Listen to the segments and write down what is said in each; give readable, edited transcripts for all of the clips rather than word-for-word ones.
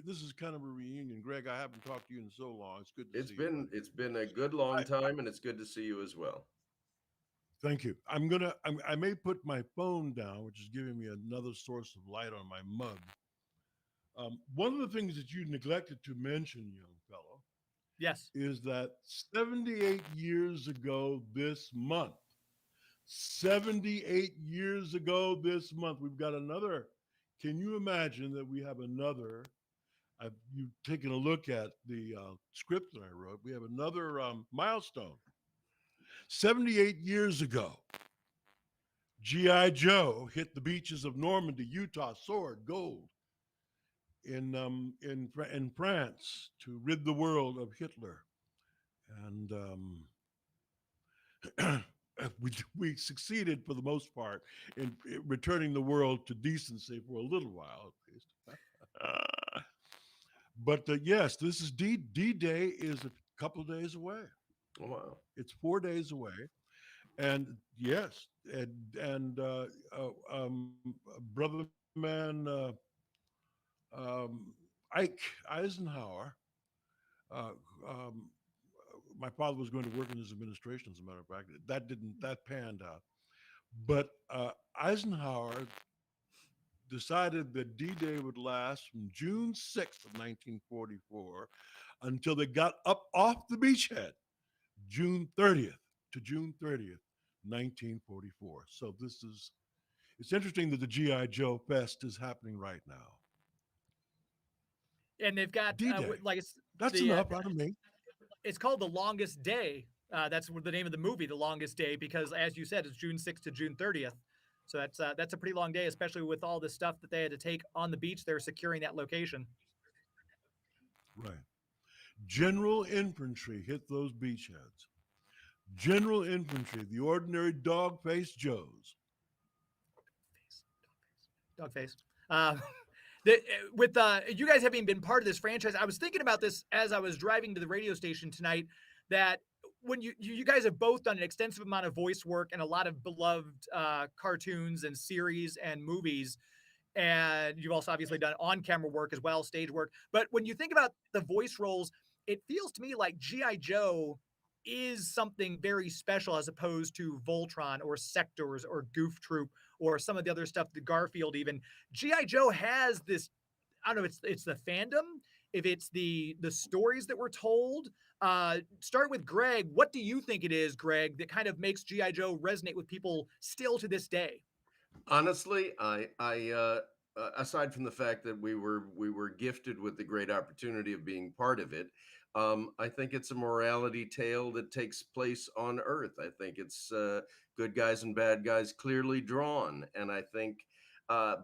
this is kind of a reunion, Greg. I haven't talked to you in so long. It's good to It's see you, been buddy. it's been a good long I time, and it's good to see you as well. thank you. I may put my phone down, which is giving me another source of light on my mug. One of the things that you neglected to mention, young fellow, Yes. is that 78 years ago this month, 78 years ago this month, we've got another. Can you imagine that we have another? You've taken a look at the script that I wrote. We have another milestone. 78 years ago, G.I. Joe hit the beaches of Normandy, Utah, soared gold in France to rid the world of Hitler. And we succeeded for the most part in returning the world to decency for a little while at least. But yes, this is D Day is a couple of days away. Oh, wow. It's 4 days away, and yes, brother man Ike Eisenhower. Uh, um, my father was going to work in his administration, as a matter of fact. That panned out. But Eisenhower decided that D-Day would last from June 6th of 1944 until they got up off the beachhead, June 30th to June 30th, 1944. So it's interesting that the GI Joe Fest is happening right now. And they've got D-Day. like it's That's the enough out of me. it's called The Longest Day. That's the name of the movie, The Longest Day, because as you said, it's June 6th to June 30th. So that's a pretty long day, especially with all the stuff that they had to take on the beach. They're securing that location. Right. General infantry hit those beachheads. General infantry, the ordinary dog-faced Joes. Dog face. Uh, with you guys having been part of this franchise, I was thinking about this as I was driving to the radio station tonight. That when you guys have both done an extensive amount of voice work and a lot of beloved cartoons and series and movies, and you've also obviously done on-camera work as well, stage work. But when you think about the voice roles, it feels to me like GI Joe is something very special as opposed to Voltron or Sectors or Goof Troop or some of the other stuff, the Garfield even. GI Joe has this, I don't know, it's the fandom, if it's the stories that were told. Start with Greg. What do you think it is, Greg, that kind of makes GI Joe resonate with people still to this day? Honestly, aside from the fact that we were gifted with the great opportunity of being part of it, I think it's a morality tale that takes place on Earth. I think it's good guys and bad guys clearly drawn, and I think.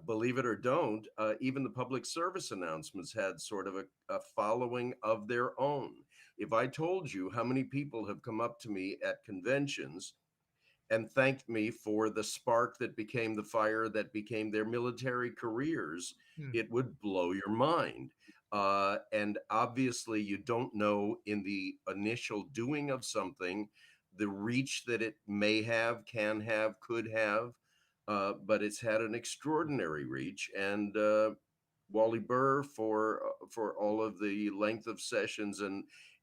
Believe it or don't, even the public service announcements had sort of a following of their own. If I told you how many people have come up to me at conventions and thanked me for the spark that became the fire that became their military careers, Hmm. it would blow your mind. And obviously, you don't know in the initial doing of something the reach that it may have, can have, could have, but it's had an extraordinary reach. And Wally Burr for all of the length of sessions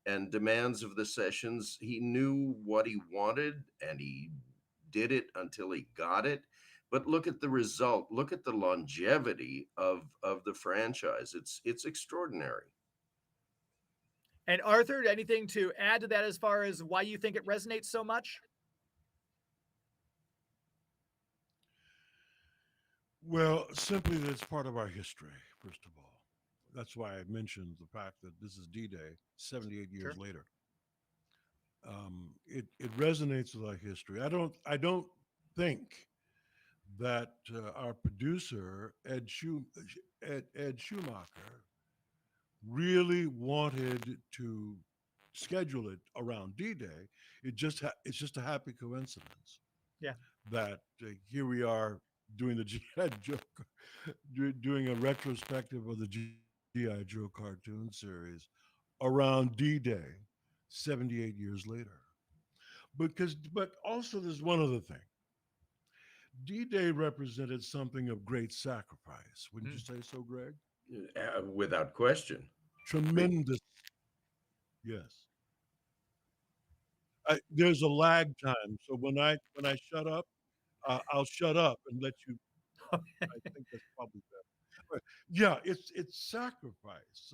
and demands of the sessions, he knew what he wanted and he did it until he got it. But look at the result. Look at the longevity of the franchise. It's extraordinary. And Arthur, anything to add to that as far as why you think it resonates so much? Well, simply that it's part of our history, first of all. That's why I mentioned the fact that this is D Day 78 years Sure. later. It resonates with our history. I don't think that our producer Ed Schumacher really wanted to schedule it around D-Day. It's just a happy coincidence Yeah. that here we are doing the GI Joe, doing a retrospective of the GI Joe cartoon series around D-Day, 78 years later. But also there's one other thing. D-Day represented something of great sacrifice. Wouldn't you Mm. say so, Greg? Without question. I mean, Tremendous. Yes. There's a lag time. So when I shut up, I'll shut up and let you. I think that's probably better. But yeah, it's sacrifice.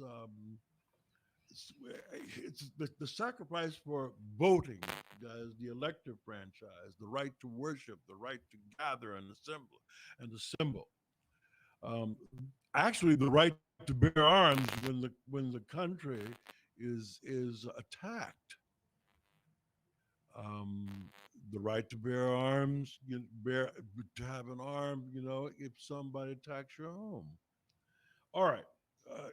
It's the sacrifice for voting as the elective franchise, the right to worship, the right to gather and assemble. Um, Actually, the right to bear arms when the country is attacked. Um, the right to bear arms, bear to have an arm, if somebody attacks your home. All right. Uh,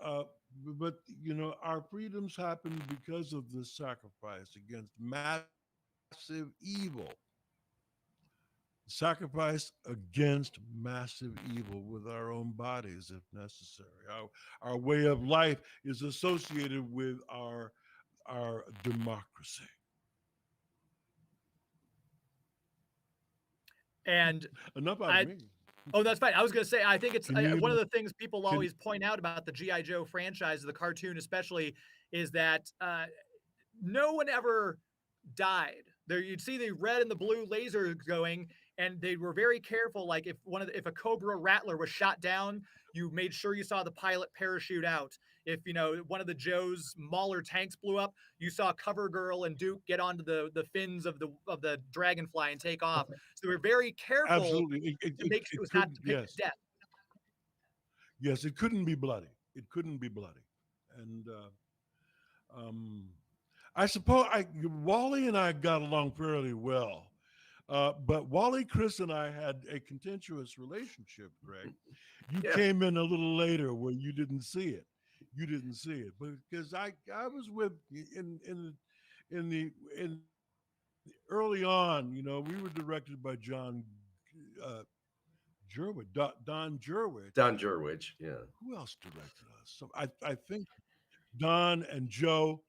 uh, but our freedoms happen because of the sacrifice against massive evil. Sacrifice against massive evil with our own bodies, if necessary. Our way of life is associated with our democracy. And Enough out of I me. Oh, that's fine. I was gonna say, I think it's Can you one of the things people can always point out about the GI Joe franchise, the cartoon especially, is that no one ever died. There, you'd see the red and the blue laser going, and they were very careful. Like if a Cobra Rattler was shot down, you made sure you saw the pilot parachute out. If one of the Joe's Mauler tanks blew up, you saw Cover Girl and Duke get onto the fins of the Dragonfly and take off. So they were very careful absolutely to make sure it it was not couldn't, depicted yes, death. yes, it couldn't be bloody. It couldn't be bloody. And um I suppose Wally and I got along fairly well. But Wally, Chris, and I had a contentious relationship, Greg. You yeah. came in a little later where you didn't see it. You didn't see it, but because I was with in the in early on, we were directed by John uh, Jerwich, Don Jerwich. Don Jurwich. Yeah. Who else directed us? So I think Don and Joe,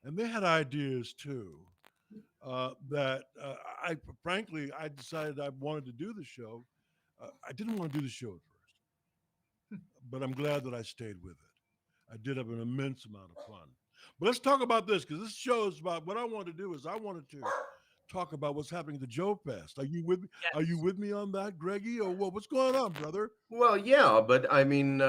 and they had ideas too. That I frankly I decided I wanted to do the show. I didn't want to do the show at first, but I'm glad that I stayed with it. I did have an immense amount of fun. But let's talk about this because this show is about what I wanted to do is I wanted to talk about what's happening at the Joe Fest. Are you with me? Are you Yes. with me on that, Greggy? Or what? What's going on, brother? Well, yeah, but I mean,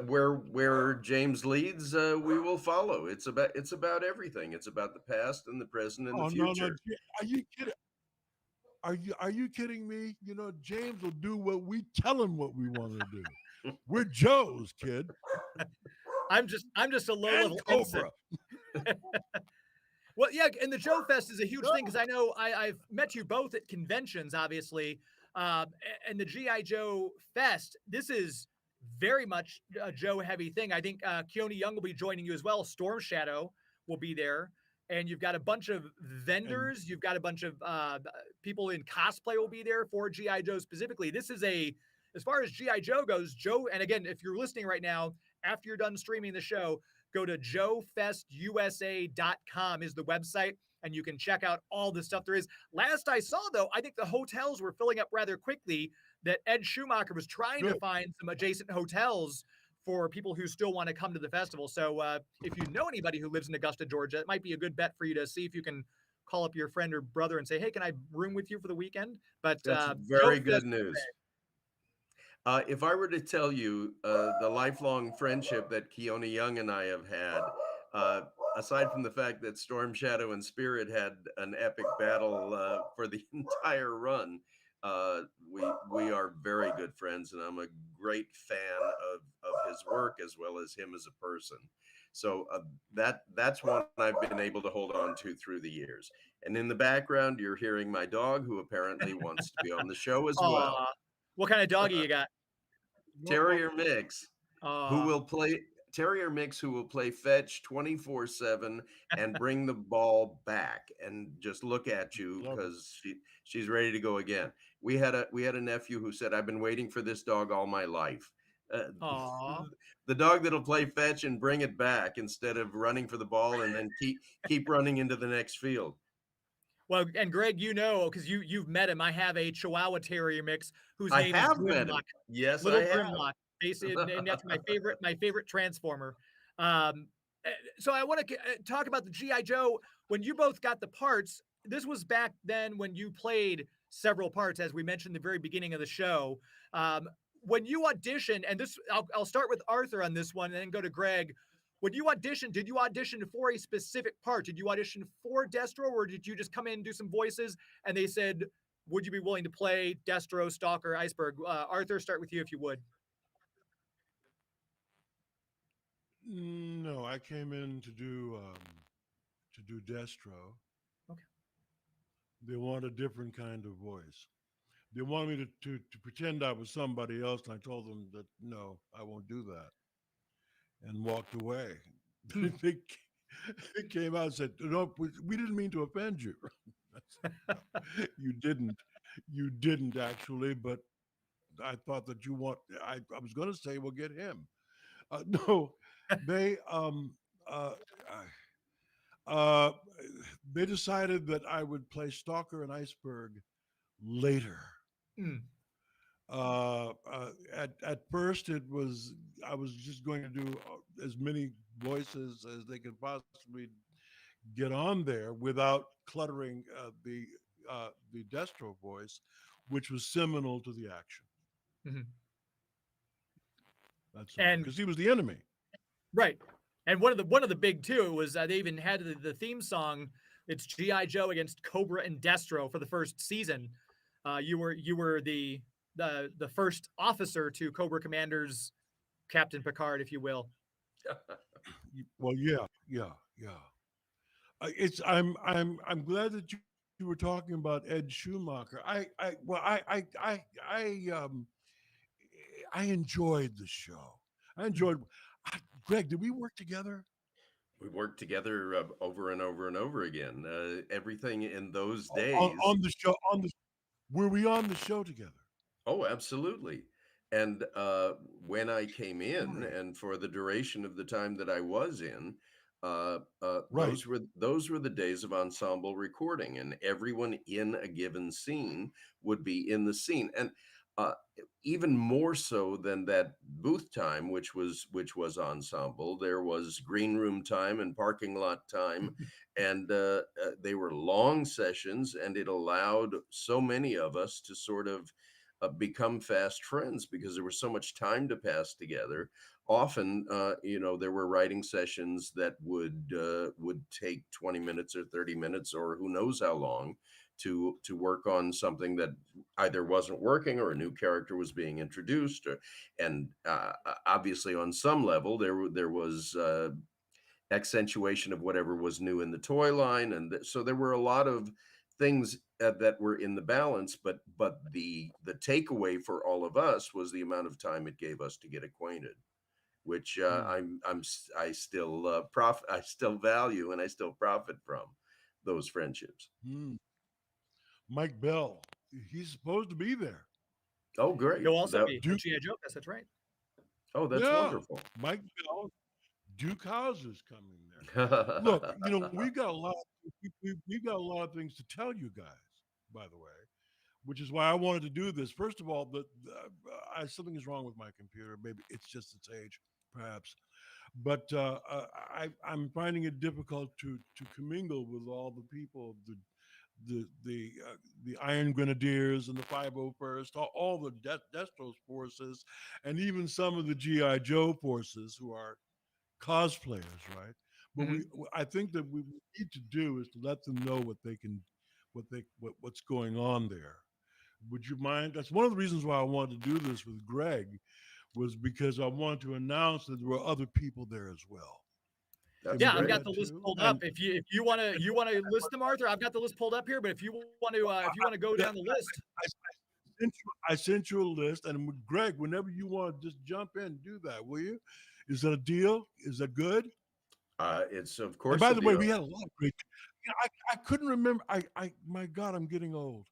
where James leads, we will follow. It's about everything. It's about the past and the present and the Oh no, no, future. are you kidding? Are you kidding me? James will do what we tell him what we want to do. We're Joe's kid I'm just a low and level ensign. Cobra. Well, yeah, and the Joe Fest is a huge thing because I know I've met you both at conventions, obviously, and the GI Joe Fest. This is very much a Joe heavy thing. I think Keone Young will be joining you as well. Storm Shadow will be there, and you've got a bunch of And vendors. You've got a bunch of people in cosplay will be there for GI Joe specifically. This is as far as GI Joe goes, Joe. And again, if you're listening right now, after you're done streaming the show, go to joefestusa.com is the website, and you can check out all the stuff there is. Last I saw, though, I think the hotels were filling up rather quickly, that Ed Schumacher was trying to good. find some adjacent hotels for people who still want to come to the festival. So if you know anybody who lives in Augusta, Georgia, it might be a good bet for you to see if you can call up your friend or brother and say, hey, can I room with you for the weekend? But That's Joe very good Fest, news. If I were to tell you the lifelong friendship that Keone Young and I have had, uh, aside from the fact that Storm Shadow and Spirit had an epic battle for the entire run, uh, we we are very good friends, and I'm a great fan of his work as well as him as a person. So that's one I've been able to hold on to through the years. And in the background, you're hearing my dog, who apparently wants to be on the show as well. aw, what kind of doggy you got? Terrier mix who Aw, will play Terrier mix who will play fetch 24/7 and bring the ball back and just look at you Love it. because she's ready to go again. We had a nephew who said, "I've been waiting for this dog all my life." Uh, aw. the dog that'll play fetch and bring it back instead of running for the ball and then keep running into the next field. Well, and Greg, because you've met him. I have a Chihuahua Terrier mix whose I name is have met him. Grimlock, Yes, I little have. Grimlock, and that's my favorite Transformer. So I want to talk about the GI Joe. When you both got the parts, this was back then when you played several parts, as we mentioned at the very beginning of the show. When you auditioned, and this, I'll start with Arthur on this one, and then go to Gregg. When you auditioned, did you audition for a specific part? Did you audition for Destro, or did you just come in and do some voices, and they said, would you be willing to play Destro, Stalker, Iceberg? Arthur, start with you if you would. No, I came in to do Destro. Okay. They want a different kind of voice. They wanted me to pretend I was somebody else, and I told them that no, I won't do that, and walked away. they, they came out and said, "No, we didn't mean to offend you." I said, "No, you didn't actually, but I thought that you want." I was going to say, "Well, get him." No, they uh, uh, they decided that I would play Stalker and Iceberg later. Mm. At first, it was I was just going to do as many voices as they could possibly get on there without cluttering the Destro voice, which was seminal to the action. Mm-hmm. That's all, because he was the enemy. Right. And one of the big two was they even had the theme song. It's GI Joe against Cobra and Destro for the first season. You were the first officer to Cobra Commander's Captain Picard, if you will. Well, yeah. I'm glad that you were talking about Ed Schumacher. I enjoyed the show. I enjoyed. Gregg, did we work together? We worked together over and over and over again. Everything in those days on the show. Were we on the show together? Oh, absolutely. And when I came in, and for the duration of the time that I was in, Right. those were the days of ensemble recording, and everyone in a given scene would be in the scene, and uh, even more so than that booth time, which was ensemble. There was green room time and parking lot time, and they were long sessions, and it allowed so many of us to sort of become fast friends because there was so much time to pass together. Often, there were writing sessions that would take 20 minutes or 30 minutes or who knows how long to work on something that either wasn't working or a new character was being introduced, and obviously on some level there was accentuation of whatever was new in the toy line, and so there were a lot of things that were in the balance, but the takeaway for all of us was the amount of time it gave us to get acquainted, which I still I still value, and I still profit from those friendships. Mike Bell, he's supposed to be there. Oh, great! He'll also be GI Joe. That's right. Oh, that's wonderful. Mike Bell, Duke House is coming there. Look, we've got a lot of things to tell you guys, by the way, which is why I wanted to do this. First of all, something is wrong with my computer. Maybe it's just its age, perhaps. But I'm finding it difficult to commingle with all the people, the Iron Grenadiers and the 501st, all the Destro's forces, and even some of the GI Joe forces who are cosplayers, right? But I think that we need to do is to let them know what's going on there. Would you mind? That's one of the reasons why I wanted to do this with Gregg, was because I wanted to announce that there were other people there as well. Yeah, I've got the list pulled up. If you want to list them, Arthur, I've got the list pulled up here. But if you want to go down the list, I sent you a list, and with Gregg, whenever you want to just jump in and do that, will you? Is that a deal? Is that good? It's of course. And by the way, we had a lot of great. I couldn't remember. My God, I'm getting old.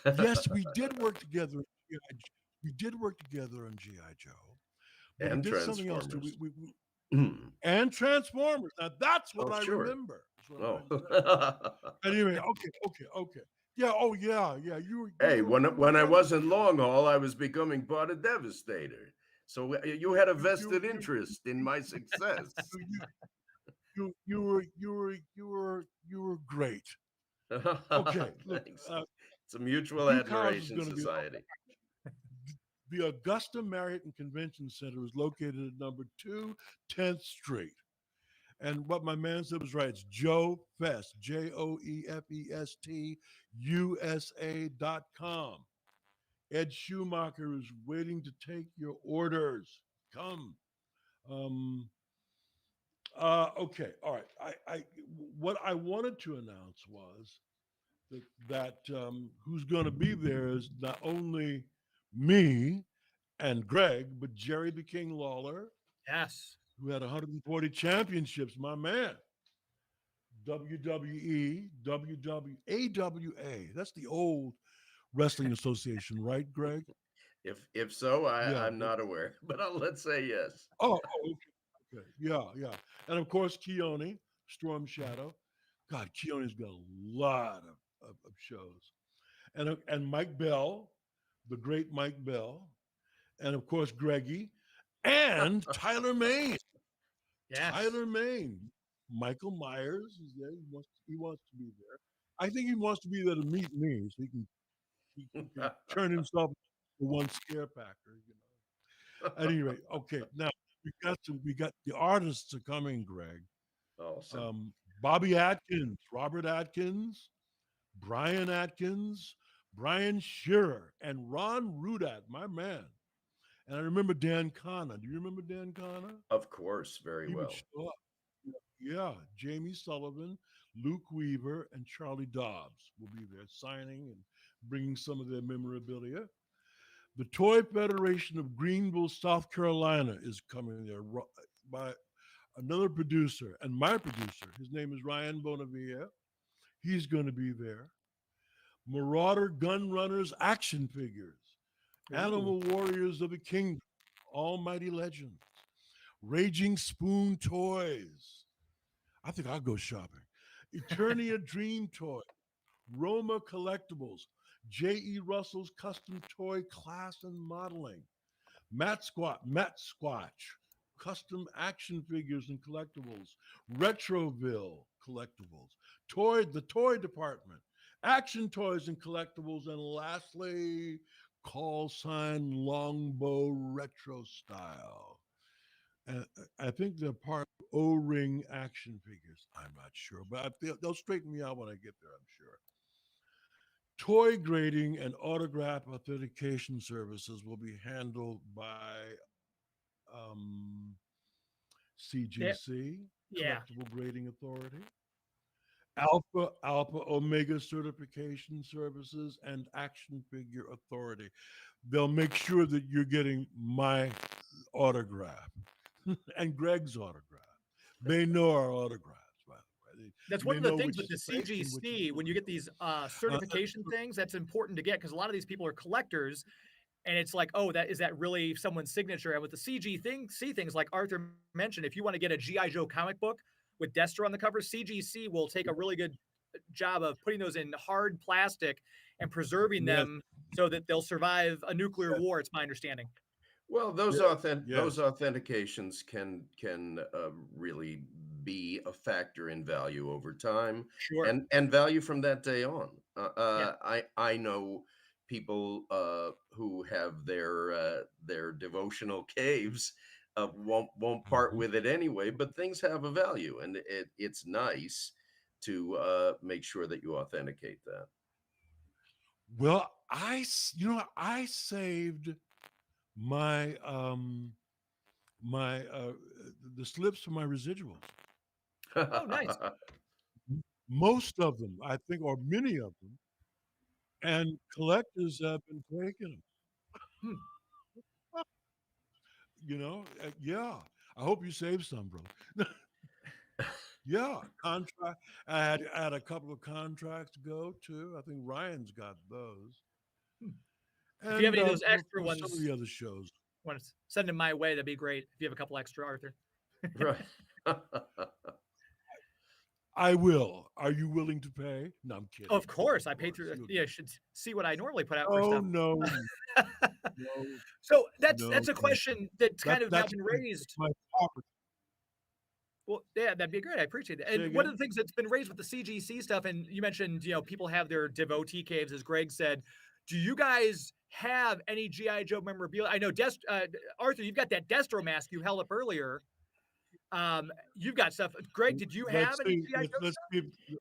Yes, we did work together. We did work together on GI Joe, but and we did something else too. And Transformers. Now that's what I remember. Anyway, okay. Yeah. Oh, yeah. You were. Hey, when I was in long haul, I was becoming part of Devastator. So you had a You vested you interest in my success. you were great. Okay, look, Thanks. It's a mutual Duke House is admiration going to be society. the Augusta Marriott and Convention Center is located at number 2 10th Street. And what my man said was right. It's Joe Fest, JOEFEST USA.com. Ed Schumacher is waiting to take your orders. Come. Um, okay, all right. What I wanted to announce was that who's going to be there is not only me and Gregg, but Jerry the King Lawler, Yes. who had 140 championships, my man. WWE, AWA. That's the old wrestling association, right, Gregg? If so, Yeah. I'm not aware, but let's say yes. Okay. Yeah. And of course, Keone, Storm Shadow. God, Keone's got a lot of shows. And Mike Bell, the great Mike Bell. And of course, Greggy and Tyler Maine. Yes. Tyler Maine. Michael Myers is there. He wants to be there. I think he wants to be there to meet me so he can turn himself into one scare packer, you know. At any rate, okay. Now we got the artists are coming, Gregg. Awesome. Bobby Atkins, Robert Atkins, Brian Atkins, Brian Shearer, and Ron Rudat, my man. And I remember Dan Connor. Do you remember Dan Connor? Of course, very He would well. show up. Yeah, Jamie Sullivan, Luke Weaver, and Charlie Dobbs will be there signing and bringing some of their memorabilia. The Toy Federation of Greenville, South Carolina is coming there by another producer and my producer. His name is Ryan Bonavia. He's going to be there. Marauder Gun Runners action figures, Animal Warriors of the Kingdom, Almighty Legends, Raging Spoon Toys. I think I'll go shopping. Eternia Dream Toy, Roma Collectibles, J.E. Russell's Custom Toy Class and Modeling, Matt Squatch, Custom Action Figures and Collectibles, Retroville Collectibles, the Toy Department, Action Toys and Collectibles, and lastly, Call Sign Longbow Retro Style. And I think they're part of O-Ring action figures. I'm not sure, but they'll straighten me out when I get there, I'm sure. Toy grading and autograph authentication services will be handled by CGC, Yeah. Collectible Grading Authority, Alpha Omega Certification Services, and Action Figure Authority. They'll make sure that you're getting my autograph and Gregg's autograph. They know our autographs, by the way. That's one of the things with the CGC. When you get these certification things, that's important to get because a lot of these people are collectors, and it's like, oh, is that really someone's signature? And with the CGC things, like Arthur mentioned, if you want to get a GI Joe comic book with Destro on the cover, CGC will take a really good job of putting those in hard plastic and preserving them so that they'll survive a nuclear war. It's my understanding. Well, those authentications can really be a factor in value over time, Sure. and value from that day on. I know people who have their devotional caves won't part with it anyway, but things have a value, and it's nice to make sure that you authenticate that. Well, I saved my the slips for my residuals. Oh, nice. Most of them, I think, or many of them, and collectors have been taking them. Yeah. I hope you saved some, bro. Yeah, contract. I had a couple of contracts to go to. I think Ryan's got those. And, if you have any of those extra ones, some of the other shows, want to send them my way, that'd be great. If you have a couple extra, Arthur. Right. I will. Are you willing to pay? No, I'm kidding. Of course, I Of pay course. through. You'll Yeah, do. should see what I normally put out for Oh stuff. no, no, So no, that's a no. question that's kind of now That's been raised. my property. Well, yeah, that'd be great. I appreciate that. Say And one of again. the things that's been raised with the CGC stuff, and you mentioned, people have their devotee caves, as Greg said. Do you guys have any GI Joe memorabilia? I know, Arthur, you've got that Destro mask you held up earlier. You've got stuff. Greg, did you have Let's any see. GI Joe Let's stuff? see.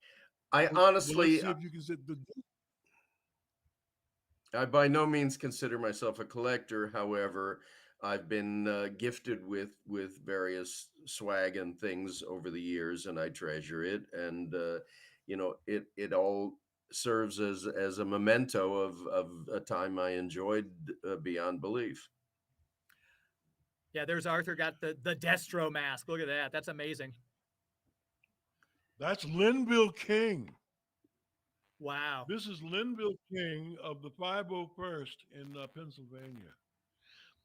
I Well, let's honestly, see if you can say the. I by no means consider myself a collector. However, I've been gifted with various swag and things over the years, and I treasure it. And it all serves as a memento of a time I enjoyed beyond belief. Yeah, there's Arthur got the Destro mask. Look at that. That's amazing. That's Linville King. Wow. This is Linville King of the 501st in Pennsylvania.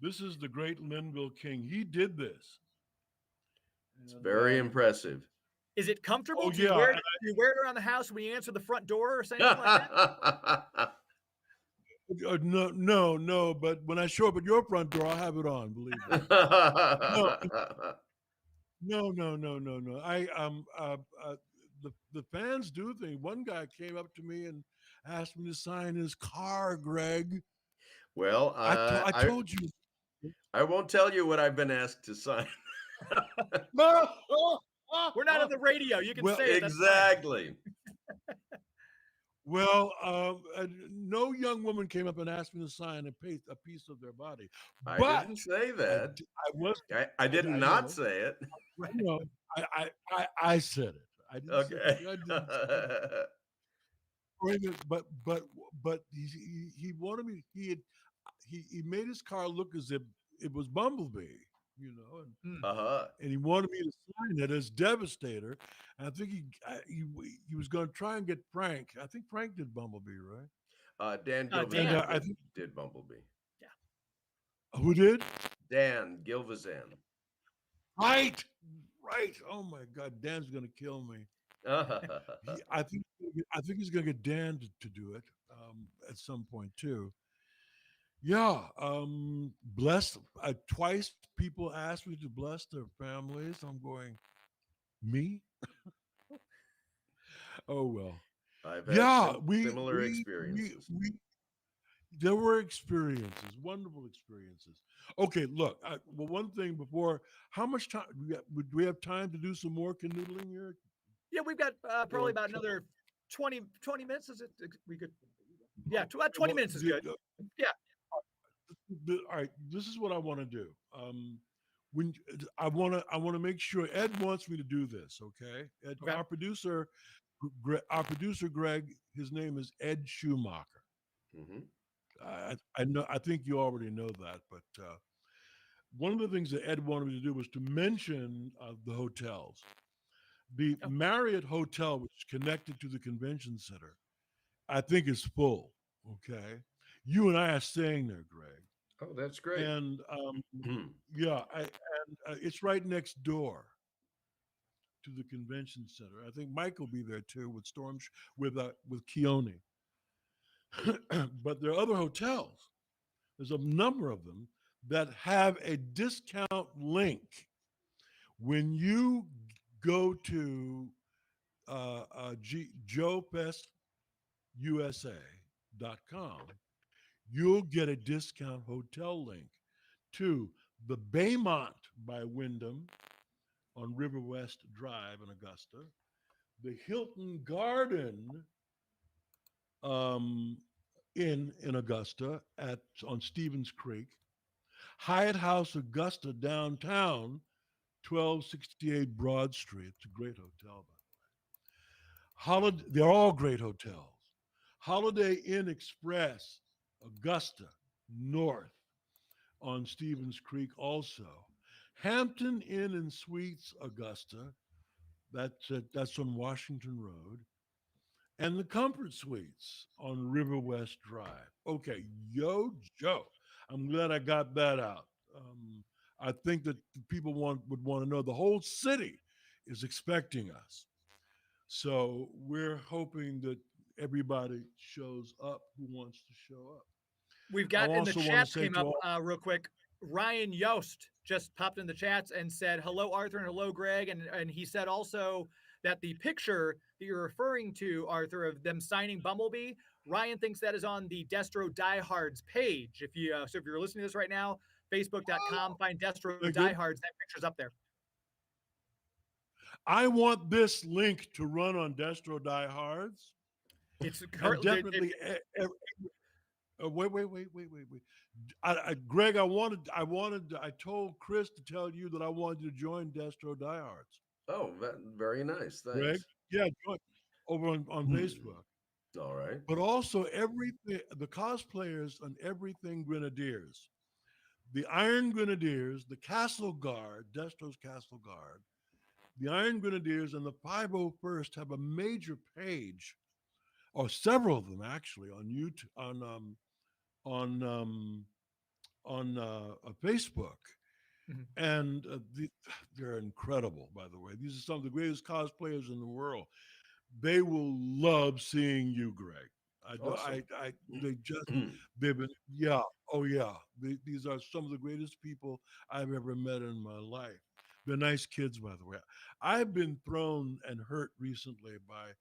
This is the great Linville King. He did this. It's And, very impressive. Is it comfortable? oh Do you yeah, wear it? Do you wear it around the house when you answer the front door or anything like that? no, no, no. But when I show up at your front door, I'll have it on. Believe me. No, no, no, no, no, no. The fans do things. One guy came up to me and asked me to sign his car, Greg. Well, I told you. I won't tell you what I've been asked to sign. We're not on the radio. You can Well, say it. That's fine. Exactly. Well, no young woman came up and asked me to sign a piece of their body. I But didn't say that. I was. I did I not know. say it. You know, I said it. I didn't say Okay. it. I didn't say it. But he wanted me. He made his car look as if it was Bumblebee, and Uh-huh. and he wanted me to sign it as Devastator. And I think he was going to try and get Frank. I think Frank did Bumblebee, right? Dan Dan. Gilvizan I think did Bumblebee. who did? Dan Gilvizan. Right, right. Oh my God, Dan's going to kill me. I think he's going to get Dan to do it at some point too. Yeah, bless. Twice people asked me to bless their families. I'm going, me? Oh well. I've had Yeah, similar experiences. there were experiences, wonderful experiences. Okay, look. Well, one thing before, how much time do we have time to do some more canoodling here? Yeah, we've got probably Or about another 20 minutes. Is it? We could. Yeah, about 20 well, minutes is good. Yeah. all right, this is what I want to do. When I want to make sure Ed wants me to do this. Okay, Ed, Okay. our producer Greg. His name is Ed Schumacher. Hmm. I know. I think you already know that, but one of the things that Ed wanted me to do was to mention the hotels. The Oh. Marriott Hotel, which is connected to the convention center, I think is full. Okay, you and I are staying there, Greg. Oh, that's great. And yeah, it's right next door to the convention center. I think Mike will be there too with with Keone. But there are other hotels. There's a number of them that have a discount link when you go to joefestusa.com. You'll get a discount hotel link to the Baymont by Wyndham on River West Drive in Augusta, the Hilton Garden in Augusta on Stevens Creek, Hyatt House Augusta downtown, 1268 Broad Street. It's a great hotel, by the way. They're all great hotels. Holiday Inn Express, Augusta North on Stevens Creek also. Hampton Inn and Suites, Augusta. That's on Washington Road. And the Comfort Suites on River West Drive. Okay, yo, Joe. I'm glad I got that out. I think that people would want to know the whole city is expecting us. So we're hoping that everybody shows up who wants to show up. We've I got in the also want to chats say came to up all, real quick. Ryan Yost just popped in the chats and said, hello, Arthur, and hello, Greg. And he said also that the picture that you're referring to, Arthur, of them signing Bumblebee, Ryan thinks that is on the Destro Diehards page. If you so if you're listening to this right now, facebook.com, find Destro very good. Diehards. That picture's up there. I want this link to run on Destro Diehards, It's and currently definitely. Wait. Greg, I told Chris to tell you that I wanted you to join Destro Diehards. Oh, very nice. Greg, Thanks. yeah, join over on Facebook. All right. But also everything, the cosplayers on everything Grenadiers, the Iron Grenadiers, the Castle Guard, Destro's Castle Guard, the Iron Grenadiers, and the 501st have a major page, or several of them actually, on YouTube, on Facebook, Mhm. and they're incredible. By the way, these are some of the greatest cosplayers in the world. They will love seeing you, Greg. Awesome. They just, they've been, yeah, oh yeah. These are some of the greatest people I've ever met in my life. They're nice kids, by the way. I've been thrown and hurt recently by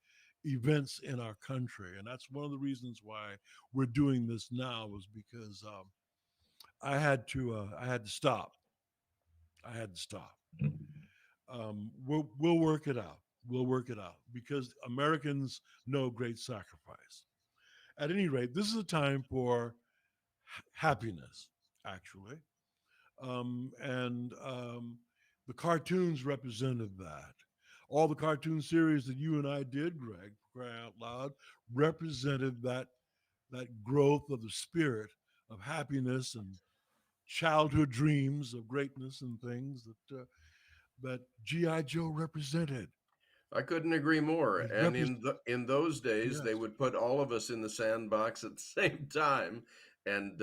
events in our country, and that's one of the reasons why we're doing this now. Was because I had to stop. I had to stop. We'll work it out. We'll work it out because Americans know great sacrifice. At any rate, this is a time for happiness, actually. And the cartoons represented that. All the cartoon series that you and I did, Greg, for crying out loud, represented that growth of the spirit of happiness and childhood dreams of greatness and things that GI Joe represented. I couldn't agree more. It And represents, in those days, they yes, would put all of us in the sandbox at the same time. And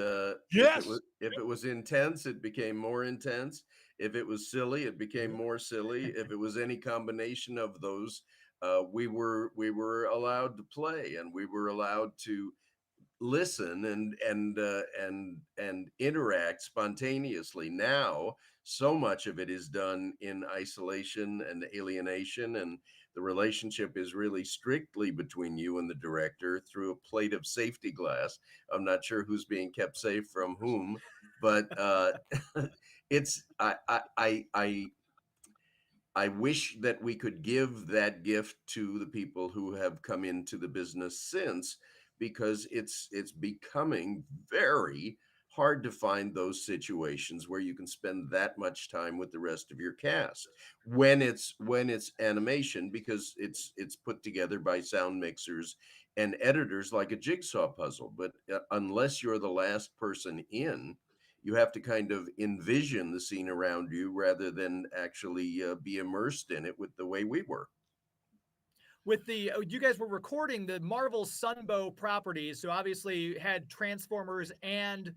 yes, if it was intense, it became more intense. If it was silly, it became yeah. more silly. If it was any combination of those, we were allowed to play, and we were allowed to listen and interact spontaneously. Now so much of it is done in isolation and alienation, and the relationship is really strictly between you and the director through a plate of safety glass. I'm not sure who's being kept safe from whom, but it's I wish that we could give that gift to the people who have come into the business since, because it's becoming very hard to find those situations where you can spend that much time with the rest of your cast when it's animation, because it's put together by sound mixers and editors like a jigsaw puzzle. But unless you're the last person in, you have to kind of envision the scene around you rather than actually be immersed in it with the way we were. With the you guys were recording the Marvel Sunbow properties, so obviously you had Transformers and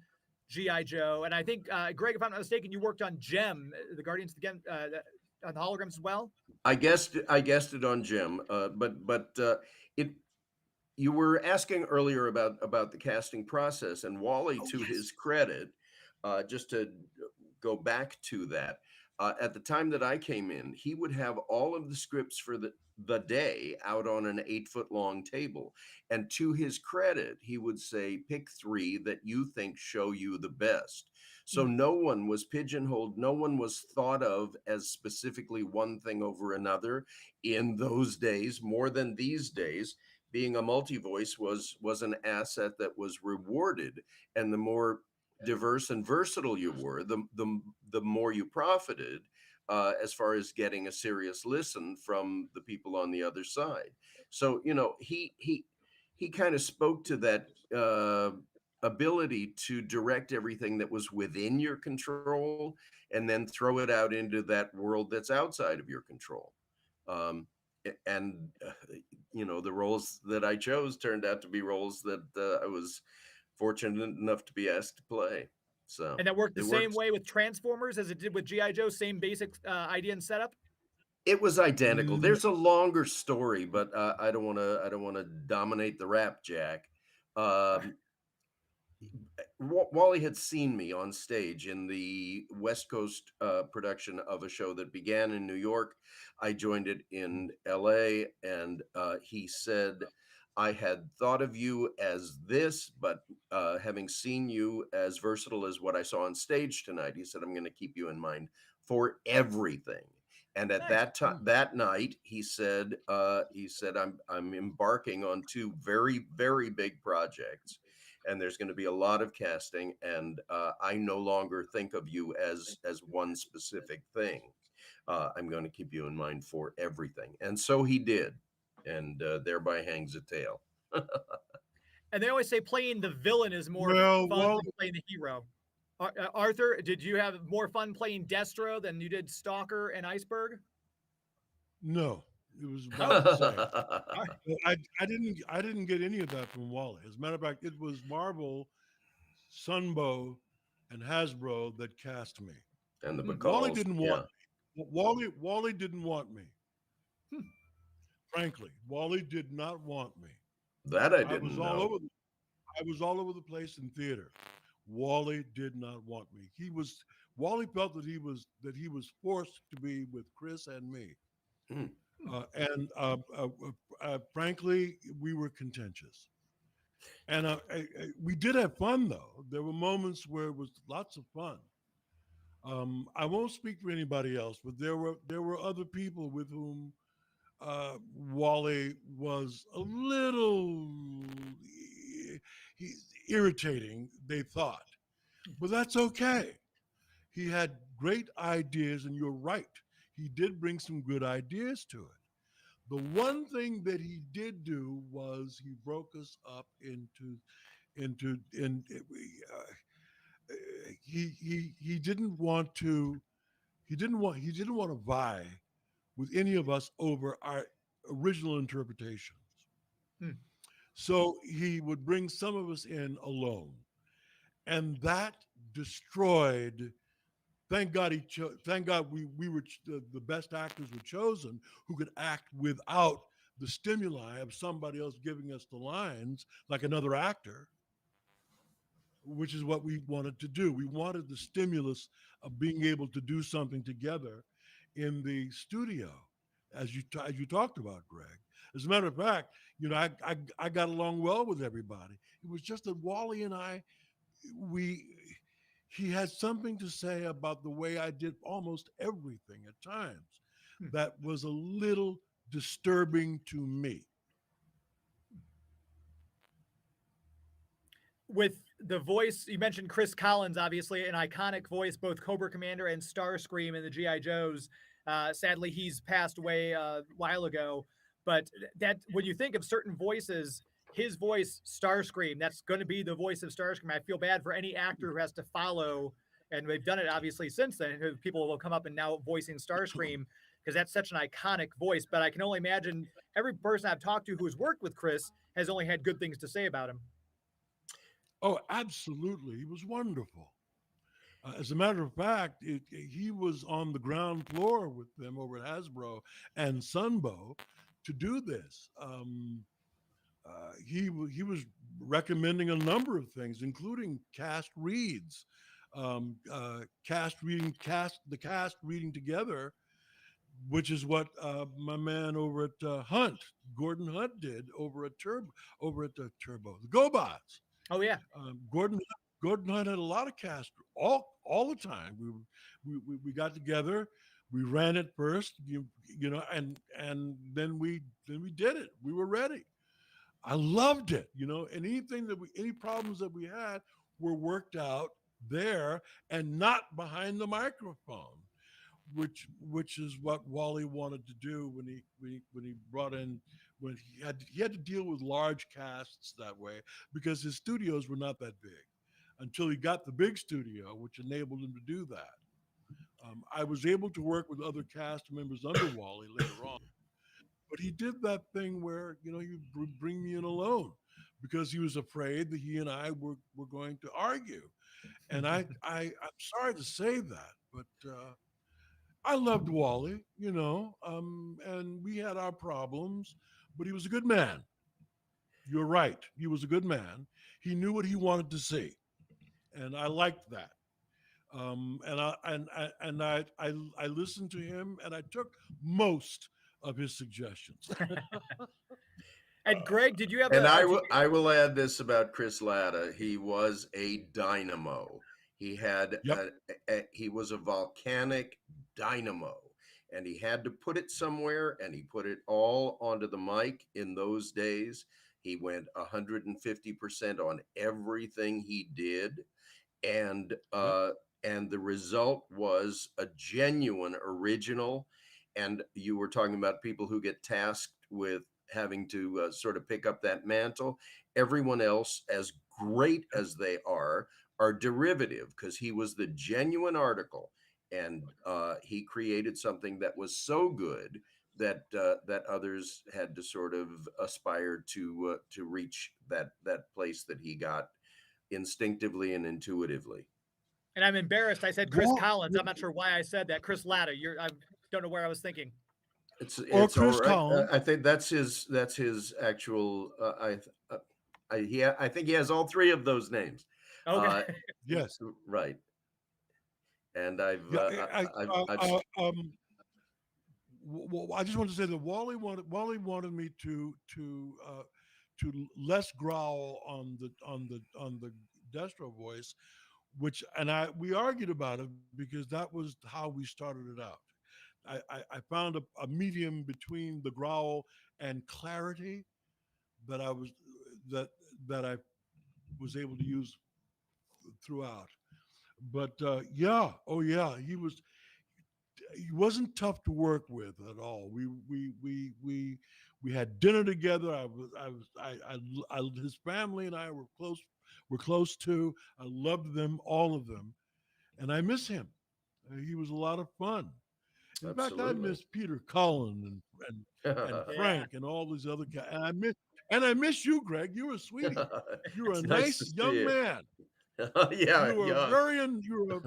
GI Joe, and I think Greg, if I'm not mistaken, you worked on Gem, the Guardians of the Gem, on the holograms as well. I guessed it on Jim, but it you were asking earlier about the casting process, and Wally, Oh to yes. his credit, just to go back to that, at the time that I came in, he would have all of the scripts for the day out on an 8 foot long table, and to his credit, he would say, pick three that you think show you the best. So Mm. no one was pigeonholed, no one was thought of as specifically one thing over another in those days, more than these days. Being a multi-voice was an asset that was rewarded, and the more diverse and versatile you were, the more you profited, as far as getting a serious listen from the people on the other side. So he kind of spoke to that ability to direct everything that was within your control, and then throw it out into that world that's outside of your control. Um, and the roles that I chose turned out to be roles that I was fortunate enough to be asked to play. So And that worked the it same works. way with Transformers as it did with GI Joe. Same basic idea and setup. It was identical. Mm, There's a longer story, but I don't want to dominate the rap, Jack. Um, Wally had seen me on stage in the West Coast production of a show that began in New York. I joined it in LA, and he said, I had thought of you as this, but having seen you as versatile as what I saw on stage tonight, he said, I'm going to keep you in mind for everything. And at Nice. that time, that night, he said, I'm embarking on two very, very big projects, and there's going to be a lot of casting, and I no longer think of you as one specific thing. I'm going to keep you in mind for everything, and so he did, and thereby hangs a tale. And they always say playing the villain is more well, fun Wally, than playing the hero. Arthur, did you have more fun playing Destro than you did Stalker and Iceberg? no, it was about the same. All right. I didn't get any of that from Wally. As a matter of fact, it was Marvel, Sunbow, and Hasbro that cast me. And the Wally Bacalls, didn't want yeah, me. Wally didn't want me. Hmm. Frankly, Wally did not want me. that I I was didn't all know. over. I was all over the place in theater. Wally did not want me. Wally felt that he was forced to be with Chris and me. Hmm. And frankly, we were contentious. And we did have fun though. There were moments where it was lots of fun. I won't speak for anybody else, but there were other people with whom Wally was a little he, irritating. They thought, but that's okay. He had great ideas, and you're right. He did bring some good ideas to it. The one thing that he did do was he broke us up into in he didn't want to he didn't want to vie with any of us over our original interpretations. Hmm. So he would bring some of us in alone, and that destroyed. Thank God we were the best actors were chosen who could act without the stimuli of somebody else giving us the lines like another actor, which is what we wanted to do. We wanted the stimulus of being able to do something together in the studio, as you talked about, Greg. As a matter of fact, I got along well with everybody. It was just that Wally and I, we he had something to say about the way I did almost everything at times Hmm. that was a little disturbing to me. With the voice, you mentioned Chris Collins, obviously an iconic voice, both Cobra Commander and Starscream in the GI Joes. Sadly, he's passed away a while ago. But that when you think of certain voices, his voice, Starscream, that's going to be the voice of Starscream. I feel bad for any actor who has to follow, and they've done it obviously since then. People will come up and now voicing Starscream because that's such an iconic voice. But I can only imagine every person I've talked to who's worked with Chris has only had good things to say about him. Oh, absolutely. He was wonderful. As a matter of fact, he was on the ground floor with them over at Hasbro and Sunbow to do this. He was recommending a number of things, including cast reads, the cast reading together, which is what my man over at Gordon Hunt, did over at the Turbo, the GoBots. Oh yeah. Gordon Hunt had a lot of cast all the time. We got together, we ran it first, and then we did it. We were ready. I loved it, and any problems that we had were worked out there and not behind the microphone, which is what Wally wanted to do when he brought in when he had to deal with large casts that way because his studios were not that big until he got the big studio, which enabled him to do that. I was able to work with other cast members under Wally later on, but he did that thing where he would bring me in alone because he was afraid that he and I were going to argue, and I'm sorry to say that, but I loved Wally, and we had our problems, but he was a good man. You're right. He was a good man. He knew what he wanted to see, and I liked that. And I listened to him, and I took most of his suggestions. And Gregg, did you have And a? I will add this about Chris Latta. He was a dynamo. He had Yep. he was a volcanic dynamo, and he had to put it somewhere, and he put it all onto the mic in those days. He went 150% on everything he did, and Yep. the result was a genuine original. And you were talking about people who get tasked with having to sort of pick up that mantle. Everyone else, as great as they are derivative, because he was the genuine article, and he created something that was so good that that others had to sort of aspire to reach that place that he got instinctively and intuitively. And I'm embarrassed. I said Chris Walt, Collins. I'm not sure why I said that. Chris Latta. I don't know where I was thinking. or It's all Chris right. Collins. I think that's his actual. I think he has all three of those names. Okay. Yes. Right. And Yeah. I just want to say that Wally wanted me to less growl on the Destro voice, which we argued about it because that was how we started it out. I found a medium between the growl and clarity that I was that that I was able to use throughout. But yeah, oh yeah, he wasn't tough to work with at all. We had dinner together. His family and I were close to. I loved them, all of them, and I miss him. He was a lot of fun. In fact, I absolutely. miss Peter Cullen and Yeah. Frank and all these other guys. And I miss you, Gregg. You were a sweetie. You were a It's nice to nice see young you. man. Yeah, You were young. you were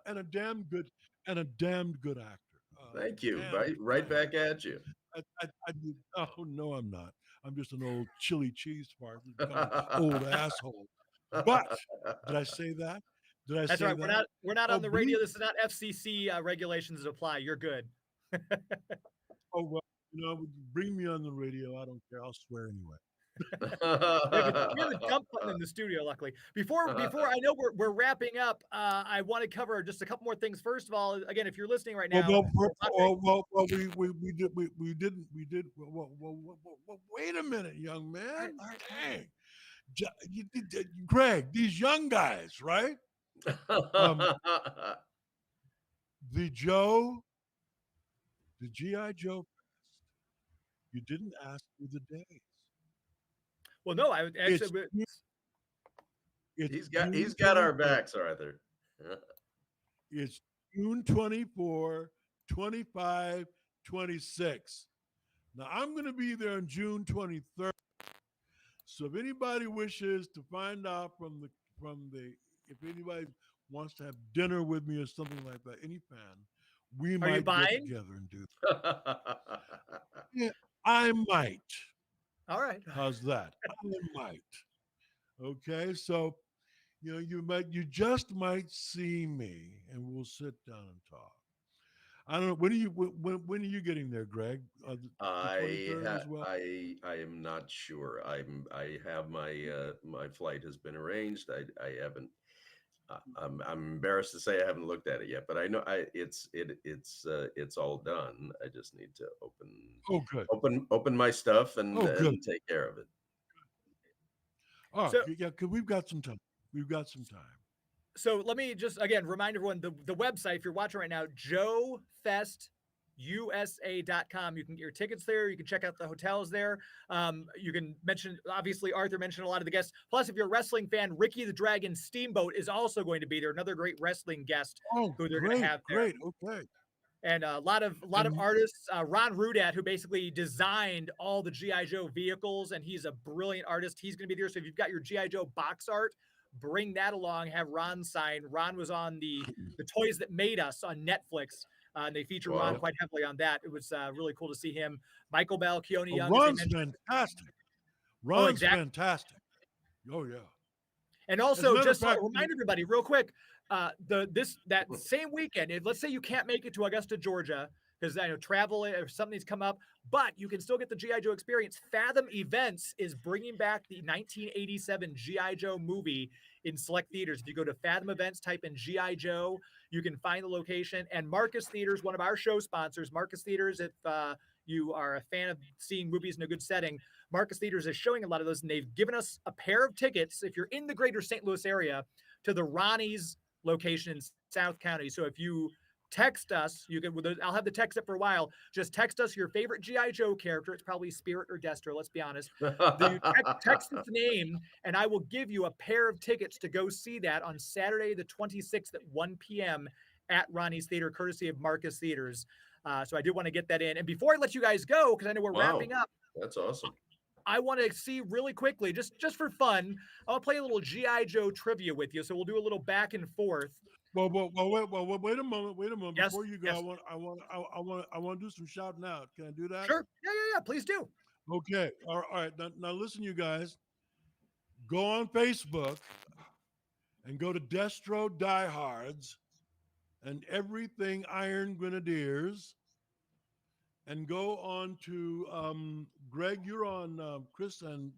and a damn good actor. Thank you. Damn good Right back actor. at you. Oh no, I'm not. I'm just an old chili cheese fart, kind of old asshole. But did I say that? Did I That's say right. that? We're not Oh, on the radio. believe. This is not FCC regulations that apply. You're good. Oh well, bring me on the radio. I don't care. I'll swear anyway. We have a dump button in the studio, luckily. Before I know we're wrapping up, I want to cover just a couple more things. First of all, again, if you're listening right Well, now, well, we did. Wait a minute, young man. Dang, Gregg, these young guys, right? The Joe, the GI Joe fest. You didn't ask me the days. well, no, I would It's actually. it's he's June got our 24th. backs, Arthur. It's June 24, 25, 26. Now I'm going to be there on June 23rd. So if anybody wishes to find out if anybody wants to have dinner with me or something like that, any fan, we Are you might get buying? together and do that. Yeah, I might. All right. How's that? I might. Okay, so you just might see me, and we'll sit down and talk. I don't know. When are you getting there, Gregg? The 23rd as well. I am not sure. I have my flight has been arranged. I haven't. I'm embarrassed to say I haven't looked at it yet, but I know it's all done. I just need to Oh, good. open my stuff Oh, good. and take care of it. Oh, So- yeah, because we've got some time. We've got some time. So let me just again remind everyone the website, if you're watching right now, joefestusa.com. You can get your tickets there. You can check out the hotels there. You can mention, obviously, Arthur mentioned a lot of the guests. Plus, if you're a wrestling fan, Ricky the Dragon Steamboat is also going to be there. Another great wrestling guest Oh, who they're going to have there. great. Okay. And a lot of artists. Ron Rudat, who basically designed all the GI Joe vehicles, and he's a brilliant artist. He's going to be there. So if you've got your GI Joe box art, bring that along. Have Ron sign. Ron was on the Toys That Made Us on Netflix. and they feature Wow. Ron quite heavily on that. It was really cool to see him. Michael Bell, Keone Oh, Young, as they Ron's mentioned. fantastic. Oh, Ron's exactly. fantastic. Oh yeah. And As a also, matter of just to fact, remind everybody real quick, that same weekend, let's say you can't make it to Augusta, Georgia, because I know travel or something's come up, but you can still get the G.I. Joe experience. Fathom Events is bringing back the 1987 G.I. Joe movie in select theaters. If you go to Fathom Events, type in G.I. Joe, you can find the location. And Marcus Theaters, one of our show sponsors, Marcus Theaters, if you are a fan of seeing movies in a good setting, Marcus Theaters is showing a lot of those, and they've given us a pair of tickets, if you're in the greater St. Louis area, to the Ronnie's location in South County. So if you text us, I'll have the text up for a while. Just text us your favorite G.I. Joe character. It's probably Spirit or Destro, let's be honest. Text its name, and I will give you a pair of tickets to go see that on Saturday the 26th at 1 p.m. at Ronnie's Theater, courtesy of Marcus Theaters. So I did want to get that in. And before I let you guys go, because I know we're wrapping up, That's awesome. I want to see really quickly, just for fun, I'll play a little G.I. Joe trivia with you. So we'll do a little back and forth. Well, wait a moment. Yes, Before you go, yes. I want to do some shouting out. Can I do that? Sure. Yeah. Please do. Okay. All right. Now listen, you guys. Go on Facebook and go to Destro Diehards and Everything Iron Grenadiers, and go on to Gregg. You're on Chris and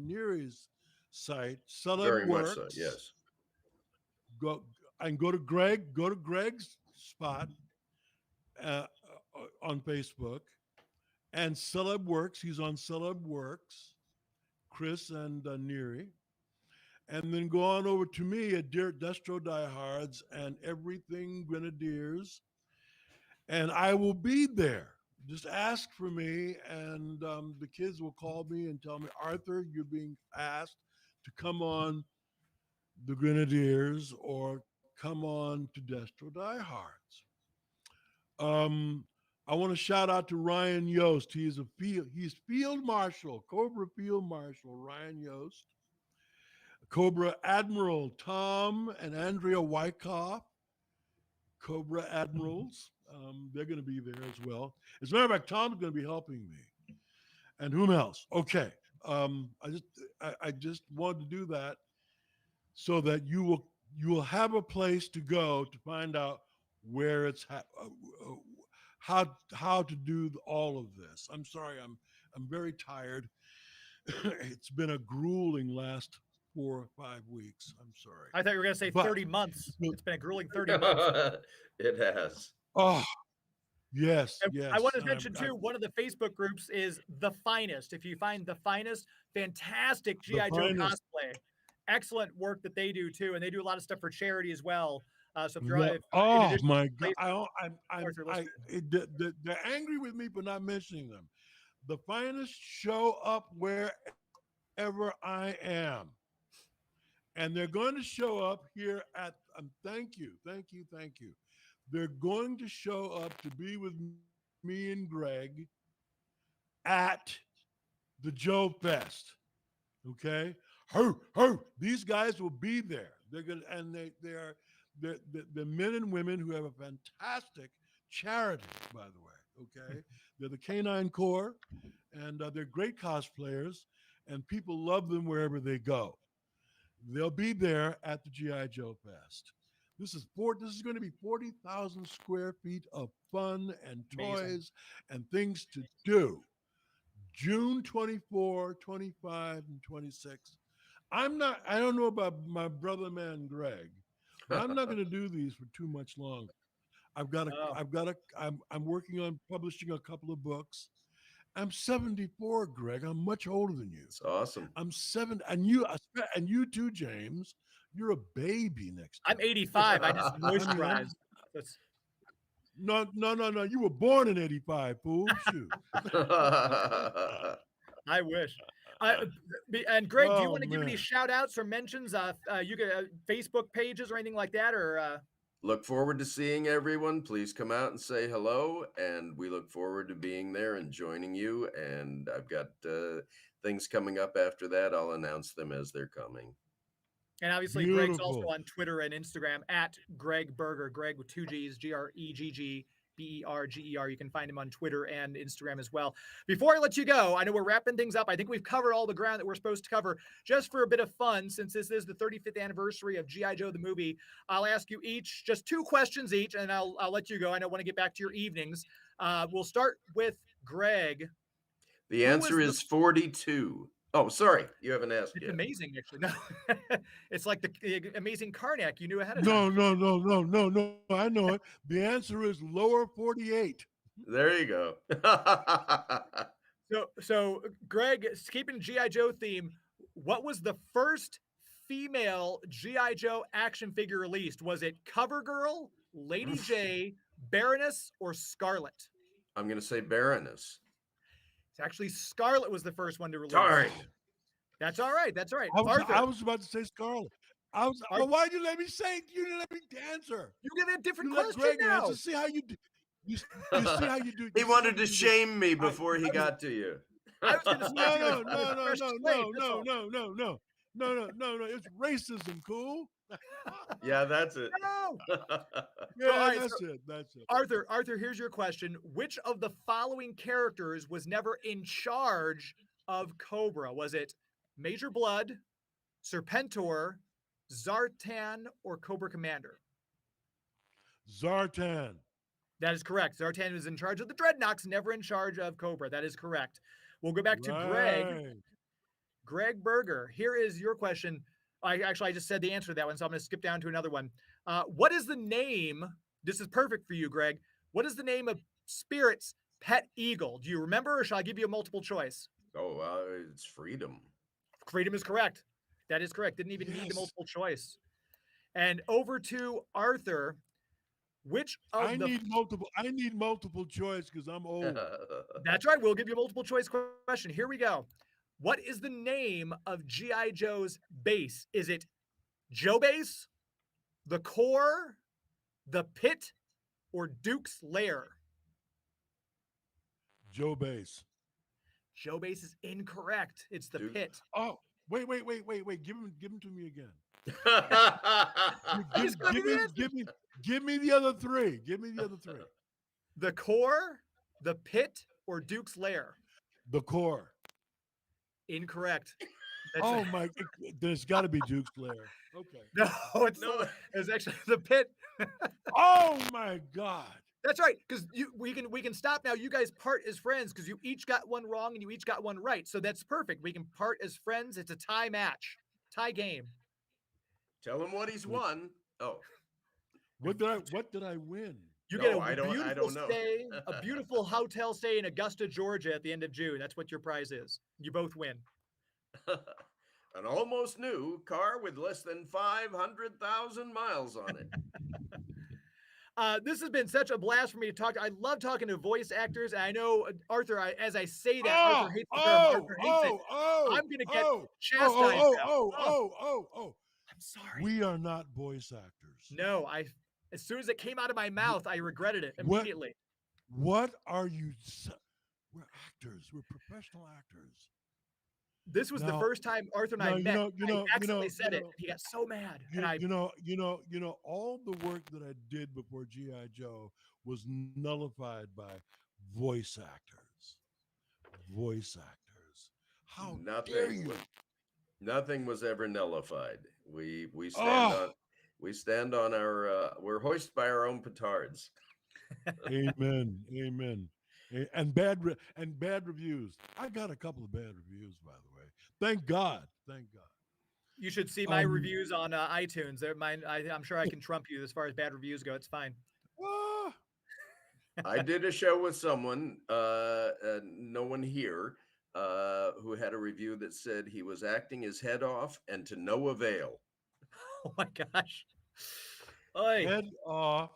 Neary's site, Celeb Very Works. much so. Yes. Go to Gregg. Go to Gregg's spot on Facebook, and Celeb Works. He's on Celeb Works, Chris and Neary. And then go on over to me at Destro Diehards and Everything Grenadiers, and I will be there. Just ask for me, and the kids will call me and tell me, Arthur, you're being asked to come on the Grenadiers or come on to Destro Diehards. I want to shout out to Ryan Yost. He's Field Marshal, Cobra Field Marshal Ryan Yost. Cobra Admiral Tom and Andrea Wyckoff, Cobra Admirals. They're going to be there as well. As a matter of fact, Tom's going to be helping me. And whom else? Okay. I just wanted to do that so that you will have a place to go to find out where it's how to do all of this. I'm sorry, I'm very tired. It's been a grueling last 4 or 5 weeks. I'm sorry. I thought you were going to say But- 30 months. It's been a grueling 30 months. It has. Oh, yes, And yes. I want to mention too, one of the Facebook groups is The Finest. If you find The Finest, fantastic G.I. Joe Finest. cosplay. Excellent work that they do too. And they do a lot of stuff for charity as well. So if you're Yeah. in Oh addition my to God! Arthur, They're angry with me for not mentioning them. The Finest show up wherever I am, and they're going to show up here at. Thank you. They're going to show up to be with me and Gregg at the Joe Fest. Okay, these guys will be there. They're gonna, and they're the men and women who have a fantastic charity, by the way. Okay, they're the Canine Corps, and they're great cosplayers, and people love them wherever they go. They'll be there at the GI Joe Fest. This is going to be 40,000 square feet of fun and toys Amazing. and things to do. June 24, 25, and 26. I don't know about my brother man Gregg. I'm not going to do these for too much longer. I'm working on publishing a couple of books. I'm 74, Gregg. I'm much older than you. It's awesome. I'm 7, and you too, James. You're a baby next to I'm me. 85. I just moisturize. That's- No. You were born in 85, fool. Shoot. I wish. And Greg, do you Oh, want to give any man. shout outs or mentions? You get Facebook pages or anything like that? Or Look forward to seeing everyone. Please come out and say hello. And we look forward to being there and joining you. And I've got things coming up after that. I'll announce them as they're coming. and obviously Greg's also Beautiful. on Twitter and Instagram at Gregg Berger. Gregg with 2 G's, Gregg. Berger. You can find him on Twitter and Instagram as well. Before I let you go, I know we're wrapping things up. I think we've covered all the ground that we're supposed to cover. Just for a bit of fun, since this is the 35th anniversary of G.I. Joe the movie, I'll ask you each just 2 questions each, and I'll let you go. I don't want to get back to your evenings. We'll start with Gregg. The answer is 42. Oh, sorry. You haven't asked It's yet. amazing, actually. No, it's like the amazing Karnak. You knew ahead of No, time. no. I know it. The answer is lower 48. There you go. So Gregg, keeping G.I. Joe theme, what was the first female G.I. Joe action figure released? Was it CoverGirl, Lady J, Baroness, or Scarlet? I'm going to say Baroness. It's actually Scarlet was the first one to release. Sorry. That's all right. That's all right. I was about to say Scarlet. Well, why did you let me say it? You didn't let me answer. You get a different You let question Gregg now. answer. See how you do. You see how you do. He wanted to shame me before he got to you. I was going to stop you. No. It's racism, cool. Yeah, that's it. No. Yeah, that's it. Arthur, here's your question. Which of the following characters was never in charge of Cobra? Was it Major Blood, Serpentor, Zartan, or Cobra Commander? Zartan. That is correct. Zartan was in charge of the Dreadnoks, never in charge of Cobra. That is correct. We'll go back to Gregg Berger. Here is your question. I just said the answer to that one, so I'm going to skip down to another one. What is the name? This is perfect for you, Gregg. What is the name of Spirit's pet eagle? Do you remember, or shall I give you a multiple choice? Oh, it's Freedom. Freedom is correct. That is correct. Didn't even need the multiple choice. And over to Arthur. Which of I need multiple choice because I'm old. That's right. We'll give you a multiple choice question. Here we go. What is the name of G.I. Joe's base? Is it Joe Base, the Core, the Pit, or Duke's Lair? Joe Base. Joe Base is incorrect. It's the Pit. Oh, wait. Give him to me again. Give me the other three. The Core, the Pit, or Duke's Lair? The Core. Incorrect. My! There's got to be Duke's Lair. Okay. No, it's actually the Pit. Oh my God. That's right, because we can stop now. You guys part as friends because you each got one wrong and you each got one right. So that's perfect. We can part as friends. It's a tie match, tie game. Tell him what he's won. Oh, what did I win? You get a beautiful hotel stay in Augusta, Georgia at the end of June. That's what your prize is. You both win. An almost new car with less than 500,000 miles on it. This has been such a blast for me to talk. I love talking to voice actors. And I know, Arthur, as I say that, Arthur hates the term. Arthur hates it. I'm going to get chastised. I'm sorry. We are not voice actors. No, as soon as it came out of my mouth, I regretted it immediately. What are you? We're actors. We're professional actors. This was the first time Arthur and I met. I accidentally said it. And he got so mad. All the work that I did before G.I. Joe was nullified by voice actors. How dare you? Nothing was ever nullified. We stand on our. We're hoisted by our own petards. Amen. And bad reviews. I got a couple of bad reviews, by the way. Thank God. You should see my reviews on iTunes. They're mine. I'm sure I can trump you as far as bad reviews go. It's fine. I did a show with someone, no one here, who had a review that said he was acting his head off and to no avail. Oh my gosh. Oy. Head off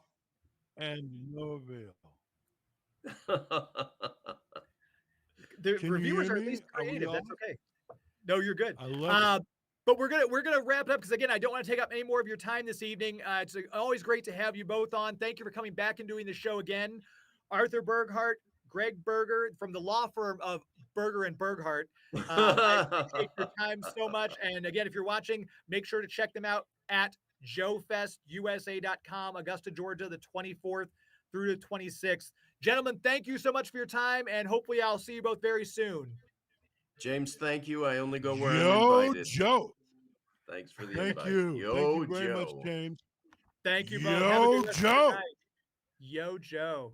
and no avail. The reviewers are at least creative. That's okay. No, you're good. I love it. But we're gonna wrap it up because again, I don't want to take up any more of your time this evening. It's always great to have you both on. Thank you for coming back and doing the show again. Arthur Burghardt, Gregg Berger from the law firm of Berger and Burghardt. I appreciate your time so much. And again, if you're watching, make sure to check them out at joefestusa.com, Augusta, Georgia, the 24th through the 26th. Gentlemen, thank you so much for your time, and hopefully I'll see you both very soon. James, thank you. I only go where I'm Yo, invited. Joe. Thanks for the Thank invite. you. Yo, Thank you very much, Joe. James. Thank you both. Have a good Yo, rest of your Joe. night. Yo, Joe.